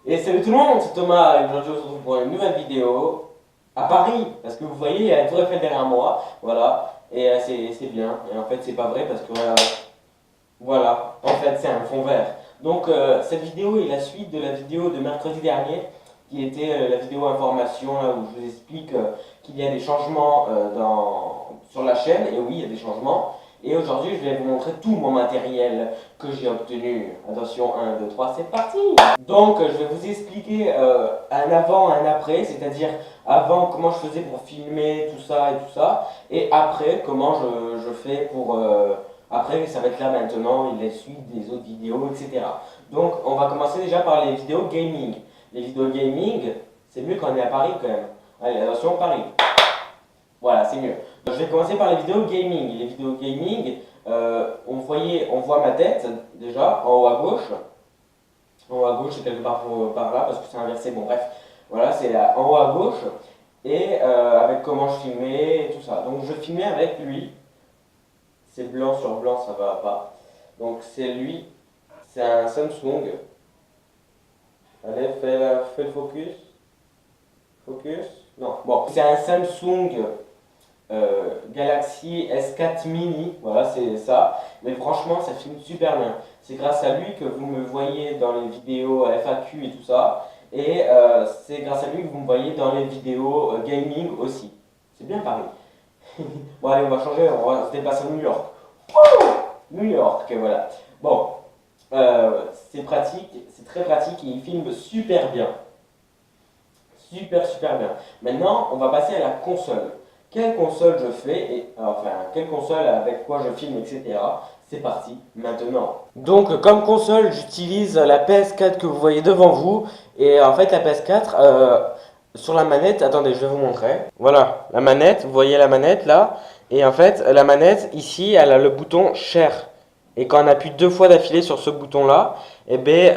Et salut tout le monde, c'est Thomas et aujourd'hui on se retrouve pour une nouvelle vidéo à Paris. Parce que vous voyez, il y a la Tour Eiffel derrière moi, voilà. Et c'est bien. Et en fait, c'est pas vrai parce que voilà, en fait, c'est un fond vert. Donc, cette vidéo est la suite de la vidéo de mercredi dernier qui était la vidéo information là, où je vous explique qu'il y a des changements sur la chaîne. Et oui, il y a des changements. Et aujourd'hui, je vais vous montrer tout mon matériel que j'ai obtenu. Attention, un 2 3 c'est parti! Donc, je vais vous expliquer un avant, un après, c'est-à-dire avant comment je faisais pour filmer tout ça et tout ça, et après comment je fais pour. Après, ça va être là maintenant, il y a la suite des autres vidéos, etc. Donc, on va commencer déjà par les vidéos gaming. Les vidéos gaming, c'est mieux quand on est à Paris quand même. Allez, attention, Paris. Voilà, c'est mieux. Je vais commencer par les vidéos gaming. Les vidéos gaming, on voit ma tête déjà en haut à gauche. En haut à gauche, c'est quelque part par là parce que c'est inversé. Bon, bref, voilà, c'est en haut à gauche. Et avec comment je filmais et tout ça. Donc, je filmais avec lui. C'est blanc sur blanc, ça va pas. Donc, c'est lui. C'est un Samsung. Allez, fais le focus. Focus. Non, bon, c'est un Samsung Galaxy S4 Mini, voilà, c'est ça. Mais franchement, ça filme super bien. C'est grâce à lui que vous me voyez dans les vidéos FAQ et tout ça. Et c'est grâce à lui que vous me voyez dans les vidéos gaming aussi. C'est bien pareil. Bon, allez, on va changer, on va se déplacer à New York. New York, voilà. Bon, c'est pratique, c'est très pratique et il filme super bien. Super, super bien. Maintenant, on va passer à la console. Quelle console je fais et enfin quelle console avec quoi je filme, etc. C'est parti maintenant. Donc comme console, j'utilise la PS4 que vous voyez devant vous et en fait la PS4 sur la manette. Attendez, je vais vous montrer. Voilà, la manette. Vous voyez la manette là et en fait la manette ici, elle a le bouton Share. Et quand on appuie deux fois d'affilée sur ce bouton-là, eh ben,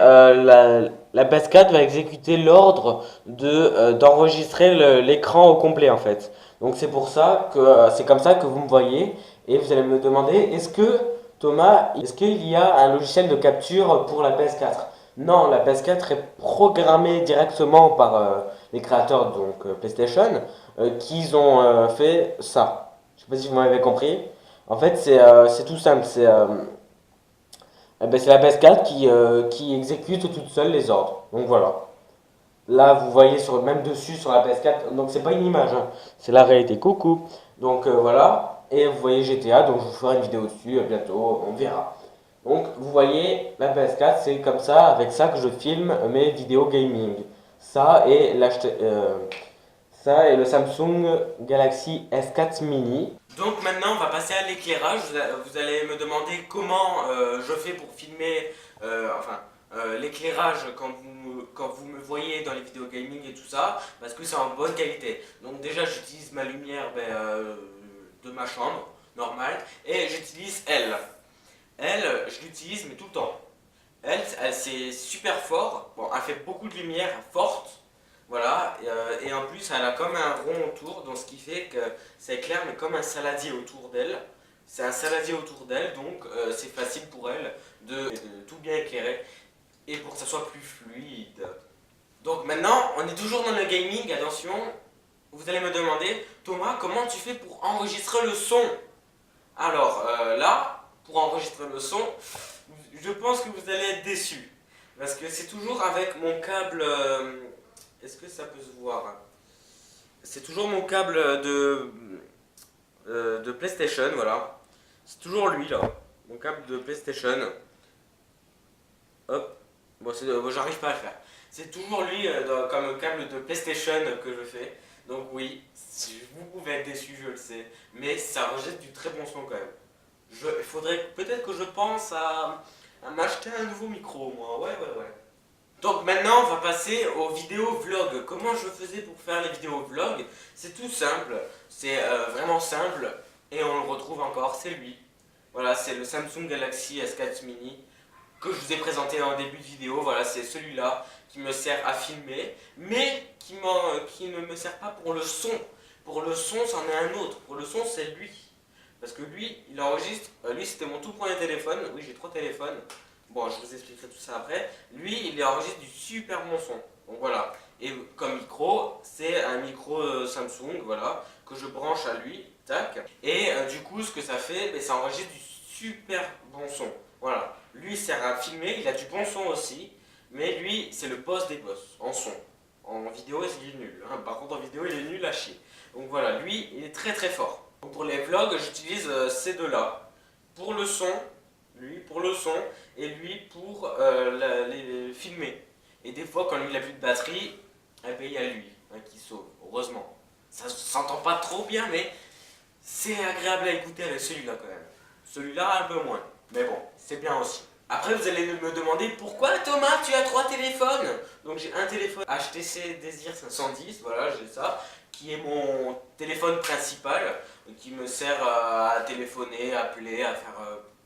la PS4 va exécuter l'ordre d'enregistrer l'écran au complet en fait. Donc c'est pour ça que c'est comme ça que vous me voyez et vous allez me demander est-ce que Thomas, est-ce qu'il y a un logiciel de capture pour la PS4? Non, la PS4 est programmée directement par les créateurs donc PlayStation qui ont fait ça. Je sais pas si vous m'avez compris. En fait, c'est tout simple. C'est la PS4 qui exécute toute seule les ordres. Donc voilà. Là, vous voyez même dessus sur la PS4, donc c'est pas une image, hein, c'est la réalité. Coucou. Donc voilà. Et vous voyez GTA, donc je vous ferai une vidéo dessus bientôt, on verra. Donc vous voyez, la PS4, c'est comme ça, avec ça que je filme mes vidéos gaming. Ça et ça et le Samsung Galaxy S4 Mini. Donc maintenant, on va passer à l'éclairage. Vous allez me demander comment je fais pour filmer l'éclairage quand vous me voyez dans les vidéos gaming et tout ça, parce que c'est en bonne qualité. Donc déjà, j'utilise ma lumière de ma chambre, normale, et j'utilise elle. Elle, je l'utilise, mais tout le temps. Elle c'est super fort. Bon, elle fait beaucoup de lumière forte. Voilà, et en plus elle a comme un rond autour, donc ce qui fait que ça éclaire, mais comme un saladier autour d'elle. C'est un saladier autour d'elle, donc c'est facile pour elle de tout bien éclairer et pour que ça soit plus fluide. Donc maintenant, on est toujours dans le gaming, attention. Vous allez me demander, Thomas, comment tu fais pour enregistrer le son? Alors là, pour enregistrer le son, je pense que vous allez être déçus. Parce que c'est toujours avec mon câble. Est-ce que ça peut se voir? C'est toujours mon câble de PlayStation, voilà. C'est toujours lui là. Mon câble de PlayStation. Hop. Bon, j'arrive pas à le faire. C'est toujours lui comme câble de PlayStation que je fais. Donc oui, vous pouvez être déçu, je le sais. Mais ça rejette du très bon son quand même. Il faudrait peut-être que je pense à m'acheter un nouveau micro, moi. Ouais, ouais, ouais. Donc maintenant, on va passer aux vidéos vlog. Comment je faisais pour faire les vidéos vlog? C'est tout simple, c'est vraiment simple et on le retrouve encore, c'est lui. Voilà, c'est le Samsung Galaxy S4 Mini que je vous ai présenté en début de vidéo. Voilà, c'est celui-là qui me sert à filmer, mais qui ne me sert pas pour le son. Pour le son, c'en est un autre. Pour le son, c'est lui. Parce que lui, il enregistre. Lui, c'était mon tout premier téléphone. Oui, j'ai trois téléphones. Bon, je vous expliquerai tout ça après. Lui, il enregistre du super bon son. Donc voilà. Et comme micro, c'est un micro Samsung, voilà, que je branche à lui, tac. Et du coup, ce que ça fait, ben, ça enregistre du super bon son. Voilà. Lui, il sert à filmer, il a du bon son aussi. Mais lui, c'est le boss des boss en son. En vidéo, il est nul. Hein. Par contre, en vidéo, il est nul à chier. Donc voilà, lui, il est très très fort. Donc, pour les vlogs, j'utilise ces deux-là. Pour le son, lui pour le son, et lui pour les filmer. Et des fois, quand il a plus de batterie, eh ben, il y a lui hein, qui sauve, heureusement. Ça s'entend pas trop bien, mais c'est agréable à écouter avec celui-là quand même. Celui-là, un peu moins. Mais bon, c'est bien aussi. Après, vous allez me demander pourquoi Thomas, tu as trois téléphones. Donc j'ai un téléphone HTC Desire 510, voilà, j'ai ça, qui est mon téléphone principal, qui me sert à téléphoner, à appeler, à faire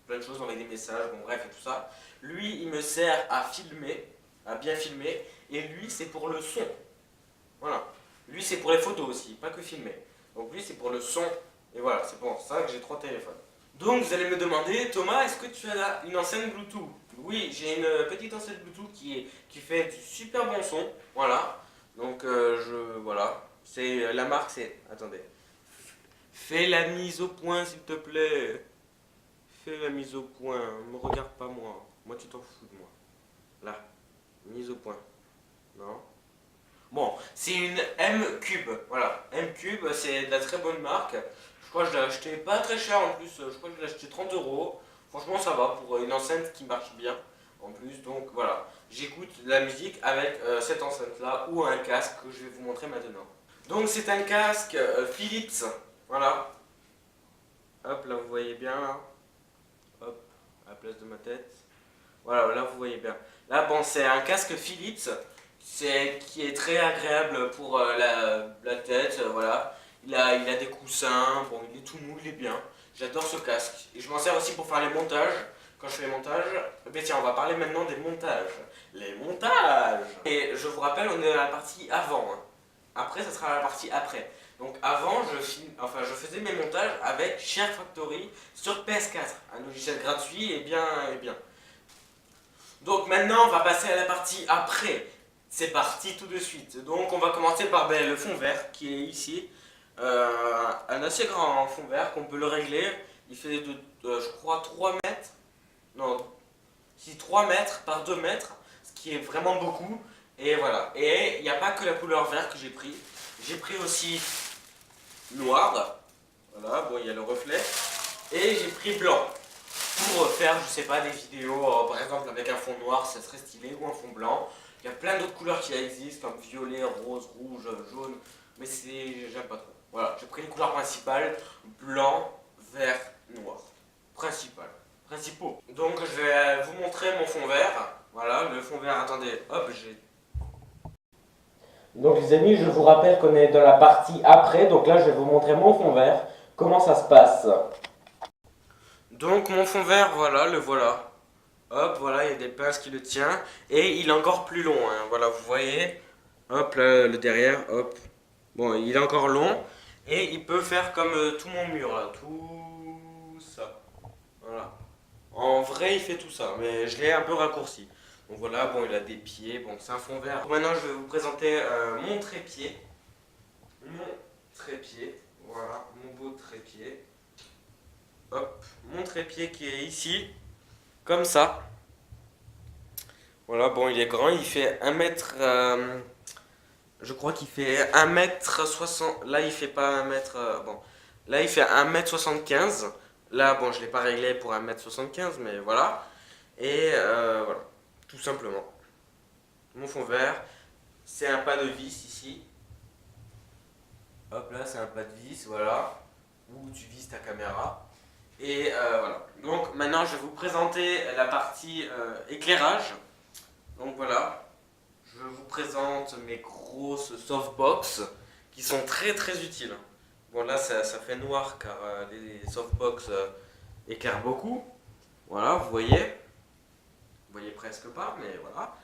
plein de choses, envoyer des messages, bon bref et tout ça. Lui, il me sert à filmer, à bien filmer, et lui, c'est pour le son. Voilà. Lui, c'est pour les photos aussi, pas que filmer. Donc lui, c'est pour le son. Et voilà, c'est pour ça que j'ai trois téléphones. Donc vous allez me demander, Thomas, est-ce que tu as une enceinte Bluetooth? Oui, j'ai une petite enceinte Bluetooth qui fait du super bon son. Voilà. Donc voilà. C'est la marque, c'est. Attendez. Fais la mise au point, s'il te plaît. Fais la mise au point. Me regarde pas moi. Moi, tu t'en fous de moi. Là. Mise au point. Non. Bon, c'est une M-Cube. Voilà. M-Cube, c'est de la très bonne marque. Je crois que je l'ai acheté pas très cher en plus. Je crois que je l'ai acheté 30 euros. Franchement, ça va pour une enceinte qui marche bien. En plus, donc voilà. J'écoute de la musique avec cette enceinte-là ou un casque que je vais vous montrer maintenant. Donc, c'est un casque Philips. Voilà. Hop, là, vous voyez bien. Là. Hop, à la place de ma tête. Voilà, là, vous voyez bien. Là, bon, c'est un casque Philips. Qui est très agréable pour la tête, voilà. Il a des coussins, bon, il est tout mou, il est bien. J'adore ce casque. Et je m'en sers aussi pour faire les montages. Quand je fais les montages, ben tiens, on va parler maintenant des montages. Les montages. Et je vous rappelle, on est à la partie avant. Hein. Après, ça sera la partie après. Donc avant, je faisais mes montages avec Share Factory sur PS4, un logiciel gratuit et bien, et bien. Donc maintenant, on va passer à la partie après. C'est parti tout de suite. Donc on va commencer par le fond vert qui est ici. Un assez grand fond vert qu'on peut le régler. Il fait je crois 3 mètres. Non, si 3 mètres par 2 mètres, ce qui est vraiment beaucoup. Et voilà. Et il n'y a pas que la couleur vert que j'ai pris. J'ai pris aussi noir. Voilà, bon, il y a le reflet. Et j'ai pris blanc. Pour faire, je sais pas, des vidéos, par exemple avec un fond noir, ça serait stylé, ou un fond blanc. Il y a plein d'autres couleurs qui existent, comme violet, rose, rouge, jaune, mais j'aime pas trop. Voilà, j'ai pris les couleurs principales, blanc, vert, noir. Principaux. Donc je vais vous montrer mon fond vert. Voilà, le fond vert, attendez, hop, j'ai... Donc les amis, je vous rappelle qu'on est dans la partie après, donc là je vais vous montrer mon fond vert, comment ça se passe. Donc mon fond vert, voilà, le voilà. Hop, voilà, il y a des pinces qui le tiennent. Et il est encore plus long, hein. Voilà, vous voyez. Hop, là, le derrière, hop. Bon, il est encore long. Et il peut faire comme tout mon mur, là. Tout ça. Voilà. En vrai, il fait tout ça, mais je l'ai un peu raccourci. Donc voilà, bon, il a des pieds. Bon, c'est un fond vert. Maintenant, je vais vous présenter mon trépied. Mon trépied. Voilà, mon beau trépied. Hop, mon trépied qui est ici. Comme ça. Voilà, bon, il est grand, il fait 1 mètre. Je crois qu'il fait 1 m 60. Là, il fait pas 1 mètre. Bon, là, il fait 1 m 75. Là, bon, je l'ai pas réglé pour 1 m 75, mais voilà. Et voilà, tout simplement. Mon fond vert, c'est un pas de vis ici. Hop, là, c'est un pas de vis, voilà. Où tu vises ta caméra. Et voilà. Donc, maintenant, je vais vous présenter la partie éclairage. Donc voilà, je vous présente mes grosses softbox qui sont très très utiles. Bon là ça fait noir car les softbox éclairent beaucoup. Voilà, vous voyez presque pas, mais voilà.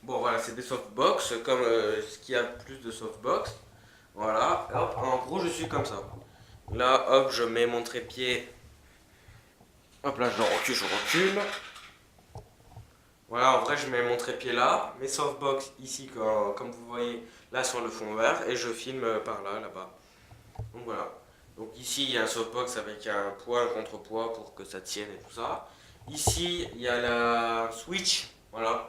Bon voilà, c'est des softbox comme ce qu'il y a plus de softbox. Voilà, hop, en gros je suis comme ça. Là hop, je mets mon trépied Hop là, je recule. Voilà, en vrai, je mets mon trépied là, mes softbox ici, comme vous voyez, là sur le fond vert, et je filme par là, là-bas. Donc voilà. Donc ici, il y a un softbox avec un poids, un contrepoids pour que ça tienne et tout ça. Ici, il y a la Switch, voilà,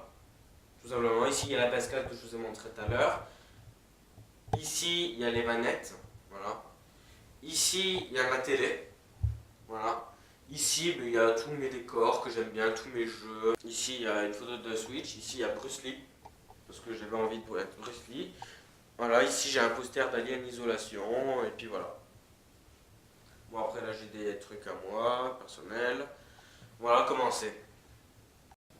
tout simplement. Ici, il y a la PS4 que je vous ai montré tout à l'heure. Ici, il y a les manettes, voilà. Ici, il y a ma télé, voilà. Ici, il y a tous mes décors que j'aime bien, tous mes jeux. Ici, il y a une photo de Switch. Ici, il y a Bruce Lee, parce que j'avais envie de être Bruce Lee. Voilà, ici, j'ai un poster d'Alien Isolation, et puis voilà. Bon, après, là, j'ai des trucs à moi, personnels. Voilà comment c'est.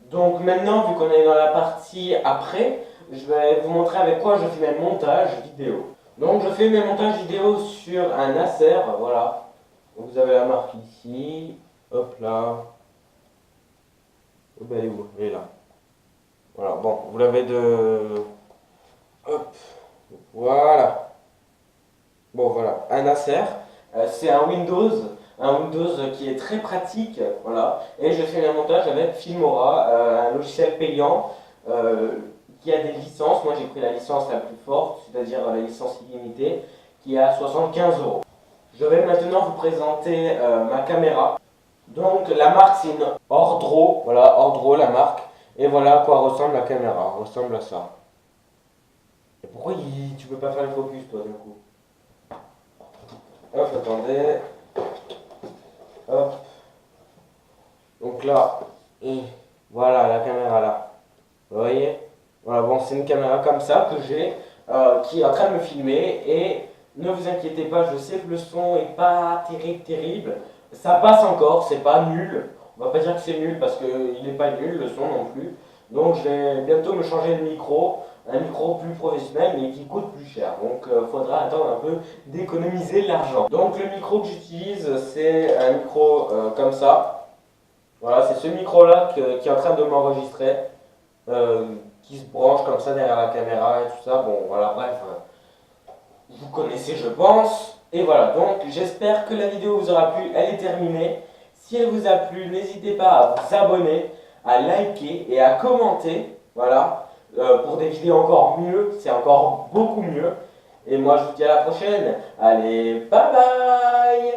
Donc maintenant, vu qu'on est dans la partie après, je vais vous montrer avec quoi je fais mes montages vidéo. Donc je fais mes montages vidéo sur un Acer, voilà. Vous avez la marque ici, hop là. Oh ben elle est où? Elle est là. Voilà, bon, vous l'avez de... Hop, voilà. Bon voilà, un Acer, c'est un Windows qui est très pratique, voilà. Et je fais mes montages avec Filmora, un logiciel payant euh, qui a des licences. Moi j'ai pris la licence la plus forte, c'est-à-dire la licence illimitée, qui est à 75 €. Je vais maintenant vous présenter ma caméra. Donc la marque c'est une Ordro, voilà, Ordro la marque. Et voilà à quoi ressemble la caméra, ressemble à ça. Et pourquoi tu peux pas faire le focus toi du coup? Hop, attendez. Hop. Donc là, et voilà la caméra là. Vous voyez? Voilà, bon, c'est une caméra comme ça que j'ai, qui est en train de me filmer. Et ne vous inquiétez pas, je sais que le son est pas terrible. Ça passe encore, c'est pas nul. On va pas dire que c'est nul parce qu'il n'est pas nul, le son non plus. Donc je vais bientôt me changer de micro, un micro plus professionnel mais qui coûte plus cher. Donc il faudra attendre un peu d'économiser l'argent. Donc le micro que j'utilise, c'est un micro comme ça. Voilà, c'est ce micro-là qui est en train de m'enregistrer, qui se branche comme ça derrière la caméra et tout ça. Bon, voilà, bref, vous connaissez, je pense. Et voilà, donc j'espère que la vidéo vous aura plu. Elle est terminée. Si elle vous a plu, n'hésitez pas à vous abonner, à liker et à commenter. Voilà, pour des vidéos encore mieux, c'est encore beaucoup mieux. Et moi, je vous dis à la prochaine. Allez, bye bye!